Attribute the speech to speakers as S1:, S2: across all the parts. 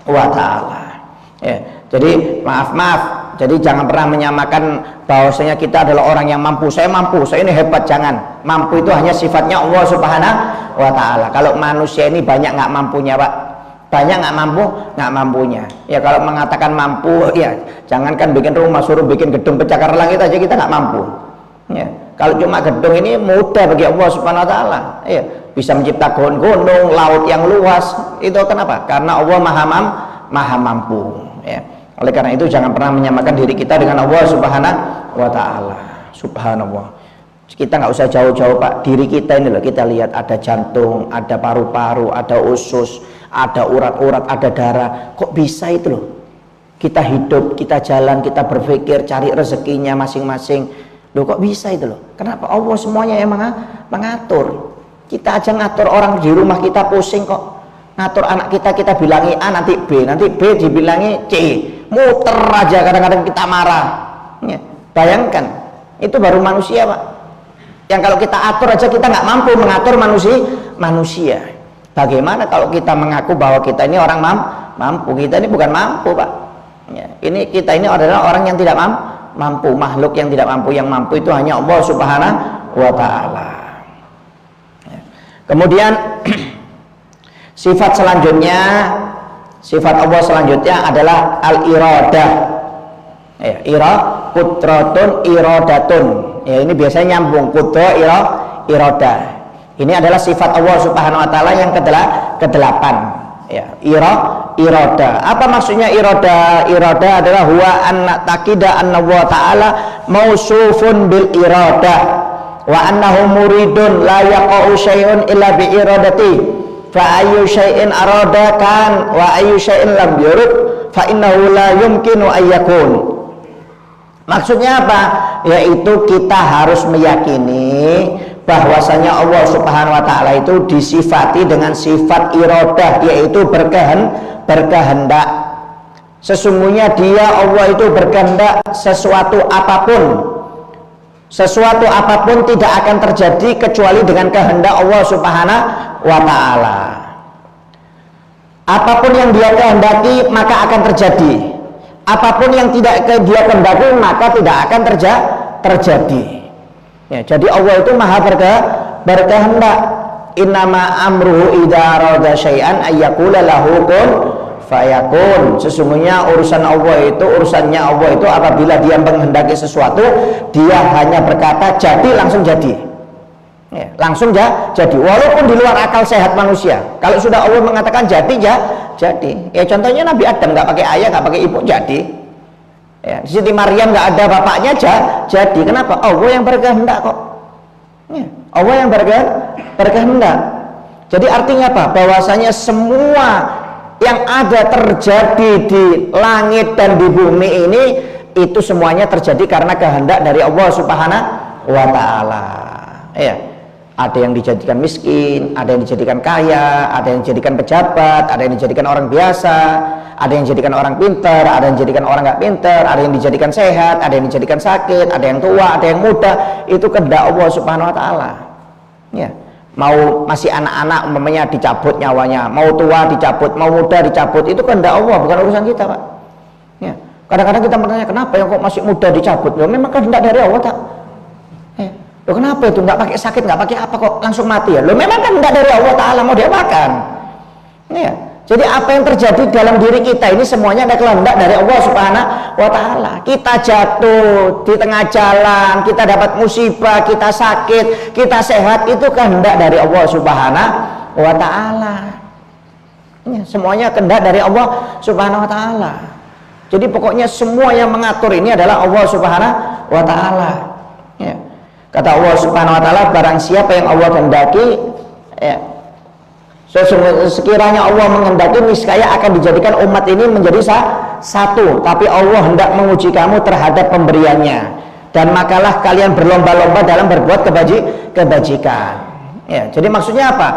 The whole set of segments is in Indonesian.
S1: wa ta'ala. Ya, jadi maaf, jadi jangan pernah menyamakan bahwasanya kita adalah orang yang mampu. Saya mampu, saya ini hebat, jangan. Mampu itu hanya sifatnya Allah Subhanahu wa ta'ala. Kalau manusia ini banyak nggak mampunya, Pak. Banyak nggak mampunya. Ya kalau mengatakan mampu, ya jangankan bikin rumah, suruh bikin gedung pencakar langit aja kita nggak mampu. Ya, kalau cuma gedung ini mudah bagi Allah Subhanahu wa ta'ala. Ya, bisa menciptakan gunung, laut yang luas. Itu kenapa? Karena Allah maha mampu. Ya. Oleh karena itu jangan pernah menyamakan diri kita dengan Allah Subhanahu wa ta'ala. Subhanallah. Kita nggak usah jauh-jauh, Pak. Diri kita ini loh, kita lihat ada jantung, ada paru-paru, ada usus, ada urat-urat, ada darah. Kok bisa itu loh? Kita hidup, kita jalan, kita berpikir, cari rezekinya masing-masing. Loh kok bisa itu loh? Kenapa? Allah semuanya yang mengatur. Kita aja ngatur orang di rumah kita pusing kok. Ngatur anak kita bilangi A nanti B dibilangi C, muter aja, kadang-kadang kita marah. Ya, bayangkan, itu baru manusia, Pak. Yang kalau kita atur aja kita nggak mampu mengatur manusia. Bagaimana kalau kita mengaku bahwa kita ini orang mampu? Kita ini bukan mampu, Pak. Ya, kita ini adalah orang yang tidak mampu, makhluk yang tidak mampu. Yang mampu itu hanya Allah Subhanahu wa ta'ala. Ya. Kemudian sifat selanjutnya, sifat Allah selanjutnya adalah al-iradah. Ya, kudratun iradatun. Ya, ini biasanya nyambung kudra iradah. Ini adalah sifat Allah Subhanahu wa taala yang ke-8. Ya, iradah. Apa maksudnya iradah? Iradah adalah huwa anna taqida anna Allah taala mausufun bil iradah wa annahu muridun la yaqa'u syai'un illa bi iradatihi. Fa ayyu syai'in arada kan wa ayyu syai'in lam yurid fa innahu la yumkinu ayyakun. Maksudnya apa? Yaitu kita harus meyakini bahwasanya Allah Subhanahu wa taala itu disifati dengan sifat iradah, yaitu berkehendak. Sesungguhnya dia Allah itu berkehendak sesuatu apapun tidak akan terjadi kecuali dengan kehendak Allah Subhanahu wa ta'ala. Apapun yang dia kehendaki maka akan terjadi. Apapun yang tidak dia kehendaki maka tidak akan terjadi. Ya, jadi Allah itu maha berkehendak. Innama amruhu idza arada syai'an ayyaqula lahu kun fayakun. Sesungguhnya urusannya Allah itu apabila dia menghendaki sesuatu, dia hanya berkata jadi, langsung jadi. Ya, langsung jadi, walaupun di luar akal sehat manusia. Kalau sudah Allah mengatakan jadi. Ya contohnya Nabi Adam nggak pakai ayah, nggak pakai ibu, jadi. Ya, Siti Maryam nggak ada bapaknya, jadi. Kenapa? Allah yang berkehendak kok. Ya, Allah yang berkehendak. Jadi artinya apa? Bahwasanya semua yang ada terjadi di langit dan di bumi ini, itu semuanya terjadi karena kehendak dari Allah Subhanahu wa ta'ala. Ya, ada yang dijadikan miskin, ada yang dijadikan kaya, ada yang dijadikan pejabat, ada yang dijadikan orang biasa, ada yang dijadikan orang pintar, ada yang dijadikan orang nggak pintar, ada yang dijadikan sehat, ada yang dijadikan sakit, ada yang tua, ada yang muda. Itu kehendak Allah Subhanahu wa ta'ala. Ya, mau masih anak-anak umpamanya dicabut nyawanya, mau tua dicabut, mau muda dicabut, itu kehendak Allah, bukan urusan kita, Pak. Ya, kadang-kadang kita bertanya, kenapa yang kok masih muda dicabut? Ya memang kehendak dari Allah, tak? Ya. Loh kenapa itu? Nggak pakai sakit, nggak pakai apa kok langsung mati ya? Loh memang kan nggak dari Allah Ta'ala, mau dia makan. Ya. Jadi apa yang terjadi dalam diri kita ini semuanya ada kehendak dari Allah Subhanahu wa ta'ala. Kita jatuh di tengah jalan, kita dapat musibah, kita sakit, kita sehat, itu kehendak dari Allah Subhanahu wa ta'ala. Ya, semuanya kehendak dari Allah Subhanahu wa ta'ala. Jadi pokoknya semua yang mengatur ini adalah Allah Subhanahu wa ta'ala. Ya. Kata Allah Subhanahu wa ta'ala, barang siapa yang Allah kehendaki, ya, sekiranya Allah menghendaki, niscaya akan dijadikan umat ini menjadi satu. Tapi Allah hendak menguji kamu terhadap pemberiannya, dan makalah kalian berlomba-lomba dalam berbuat kebajikan. Ya, jadi maksudnya apa?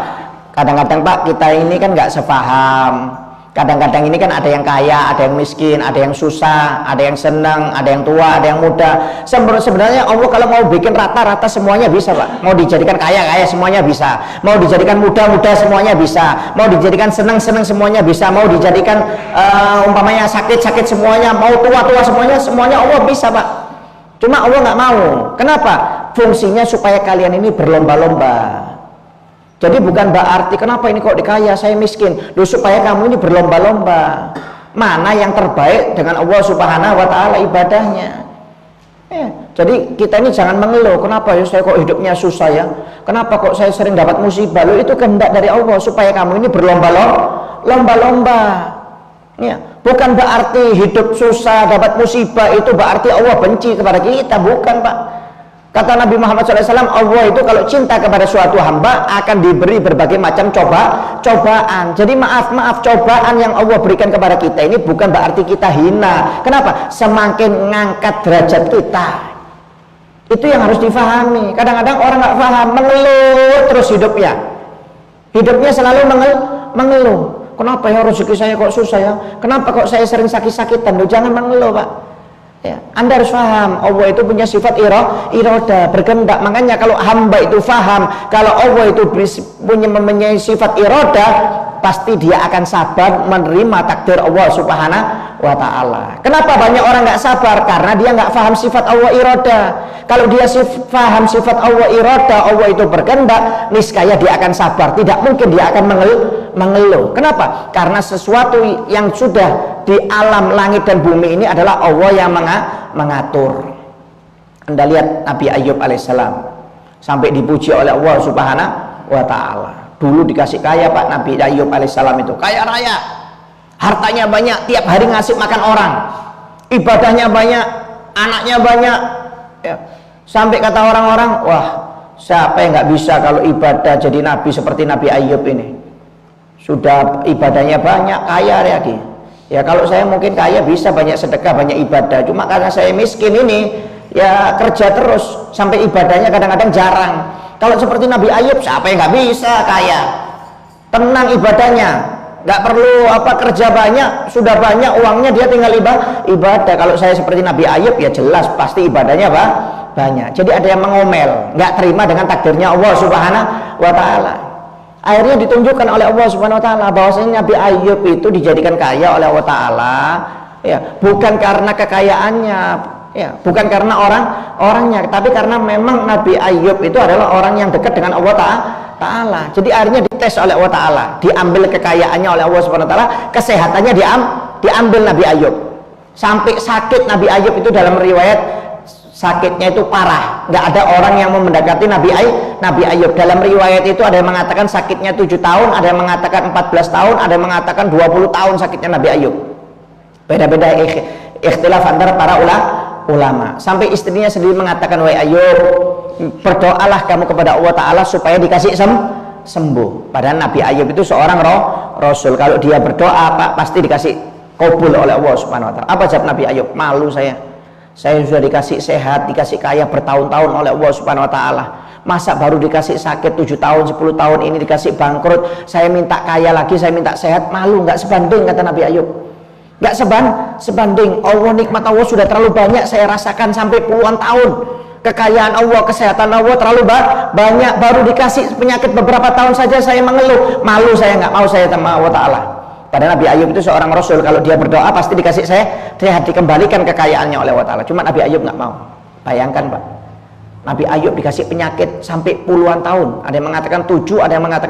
S1: Kadang-kadang Pak, kita ini kan nggak sepaham, Kadang-kadang ini kan ada yang kaya, ada yang miskin, ada yang susah, ada yang senang, ada yang tua, ada yang muda. Sebenarnya Allah kalau mau bikin rata-rata semuanya bisa, Pak. Mau dijadikan kaya-kaya semuanya bisa. Mau dijadikan muda-muda semuanya bisa. Mau dijadikan senang-senang semuanya bisa. Mau dijadikan umpamanya sakit-sakit semuanya, mau tua-tua semuanya Allah bisa, Pak. Cuma Allah nggak mau. Kenapa? Fungsinya supaya kalian ini berlomba-lomba. Jadi bukan berarti kenapa ini kok dikaya, saya miskin. Loh, supaya kamu ini berlomba-lomba. Mana yang terbaik dengan Allah Subhanahu wa taala ibadahnya. Ya, jadi kita ini jangan mengeluh, kenapa ya saya kok hidupnya susah ya? Kenapa kok saya sering dapat musibah? Loh, itu kehendak dari Allah supaya kamu ini berlomba-lomba. Ya, bukan berarti hidup susah, dapat musibah itu berarti Allah benci kepada kita, bukan, Pak. Kata Nabi Muhammad SAW, Allah itu kalau cinta kepada suatu hamba akan diberi berbagai macam cobaan. Jadi maaf, cobaan yang Allah berikan kepada kita ini bukan berarti kita hina. Kenapa? Semakin ngangkat derajat kita. Itu yang harus difahami. Kadang-kadang orang nggak paham, mengeluh terus hidupnya. Hidupnya selalu mengeluh. Kenapa ya rezeki saya kok susah ya? Kenapa kok saya sering sakit-sakitan? Loh, jangan mengeluh, Pak. Ya, Anda harus paham Allah itu punya sifat iroda, berkehendak. Makanya kalau hamba itu paham kalau Allah itu mempunyai sifat iroda, pasti dia akan sabar menerima takdir Allah Subhanahu wa taala. Kenapa banyak orang nggak sabar? Karena dia nggak paham sifat Allah iroda. Kalau dia paham sifat Allah iroda, Allah itu berkehendak, niscaya dia akan sabar. Tidak mungkin dia akan mengeluh. Kenapa? Karena sesuatu yang sudah di alam langit dan bumi ini adalah Allah yang mengatur. Anda lihat Nabi Ayub alaihissalam sampai dipuji oleh Allah Subhanahu wa taala. Dulu dikasih kaya, Pak. Nabi Ayub alaihissalam itu kaya raya, hartanya banyak, tiap hari ngasih makan orang, ibadahnya banyak, anaknya banyak, ya. Sampai kata orang-orang, wah, siapa yang nggak bisa kalau ibadah jadi nabi seperti Nabi Ayub ini? Sudah ibadahnya banyak, kaya lagi. Ya kalau saya mungkin kaya bisa banyak sedekah, banyak ibadah. Cuma karena saya miskin ini, ya kerja terus sampai ibadahnya kadang-kadang jarang. Kalau seperti Nabi Ayub, siapa yang nggak bisa kaya? Tenang ibadahnya, nggak perlu kerja banyak, sudah banyak uangnya, dia tinggal ibadah. Kalau saya seperti Nabi Ayub, ya jelas pasti ibadahnya banyak. Jadi ada yang mengomel, nggak terima dengan takdirnya Allah Subhanahu wa taala. Akhirnya ditunjukkan oleh Allah Subhanahu wa taala bahwasanya Nabi Ayub itu dijadikan kaya oleh Allah taala, ya, bukan karena kekayaannya, ya, bukan karena orangnya, tapi karena memang Nabi Ayub itu adalah orang yang dekat dengan Allah taala. Jadi akhirnya dites oleh Allah taala, diambil kekayaannya oleh Allah Subhanahu wa taala, kesehatannya diambil Nabi Ayub. Sampai sakit Nabi Ayub itu dalam riwayat sakitnya itu parah, nggak ada orang yang mau mendekati Nabi Ayub. Dalam riwayat itu ada yang mengatakan sakitnya 7 tahun, ada yang mengatakan 14 tahun, ada yang mengatakan 20 tahun sakitnya Nabi Ayub. Beda-beda ikhtilaf antara para ulama. Sampai istrinya sendiri mengatakan, wahai Ayub, berdoalah kamu kepada Allah Ta'ala supaya dikasih sembuh. Padahal Nabi Ayub itu seorang Rasul. Kalau dia berdoa, Pak, pasti dikasih kabul oleh Allah Subhanahu wa taala. Apa jawab Nabi Ayub? Malu saya sudah dikasih sehat, dikasih kaya bertahun-tahun oleh Allah Subhanahu wa taala. Masa baru dikasih sakit 7 tahun, 10 tahun ini dikasih bangkrut, saya minta kaya lagi, saya minta sehat, malu, nggak sebanding, kata Nabi Ayub. Nggak sebanding. Allah, nikmat Allah sudah terlalu banyak saya rasakan sampai puluhan tahun. Kekayaan Allah, kesehatan Allah terlalu banyak, baru dikasih penyakit beberapa tahun saja saya mengeluh, malu, saya nggak mau saya sama Allah taala. Padahal Nabi Ayub itu seorang Rasul, kalau dia berdoa pasti dikasih sehat, dikembalikan kekayaannya oleh Allah Ta'ala. Cuma Nabi Ayub nggak mau. Bayangkan, Pak, Nabi Ayub dikasih penyakit sampai puluhan tahun. Ada yang mengatakan 7, ada yang mengatakan